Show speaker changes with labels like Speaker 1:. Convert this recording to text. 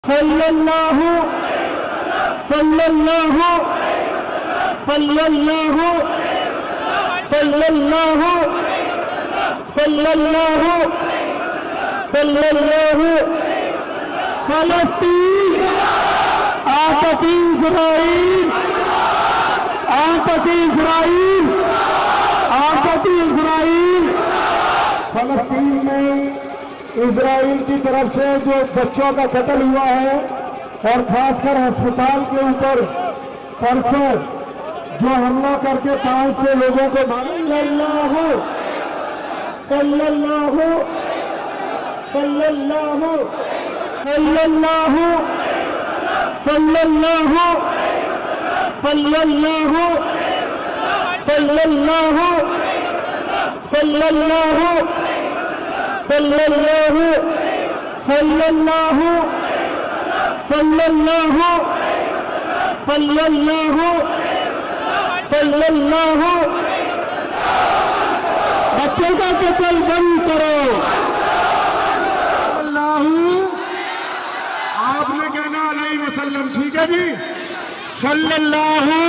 Speaker 1: सल्लल्लाहु सल्लल्लाहु सल्लल्लाहु सल्लल्लाहु सल्लल्लाहु सल्लल्लाहु फलस्तीन आतकी इस्राइल आतकी इस्राइल आतकी इस्राइल। फलस्तीन में इजराइल की तरफ से जो बच्चों का कत्ल हुआ है और खासकर अस्पताल के ऊपर परसों जो हमला करके 500 लोगों को मारा। सल्लल्लाहु सल्लल्लाहु सल्लल्लाहु सल्लल्लाहु सल्लल्लाहु सल्लल्लाहु सल्लल्लाहु सल्लल्लाहु सल्लल्लाहु सल्लल्लाहु सल्लल्लाहु सल्लल्लाहु। बच्चों का कत्ल बंद करो।
Speaker 2: आपने कहना अलैहि वसल्लम, ठीक है जी। सल्लल्लाहु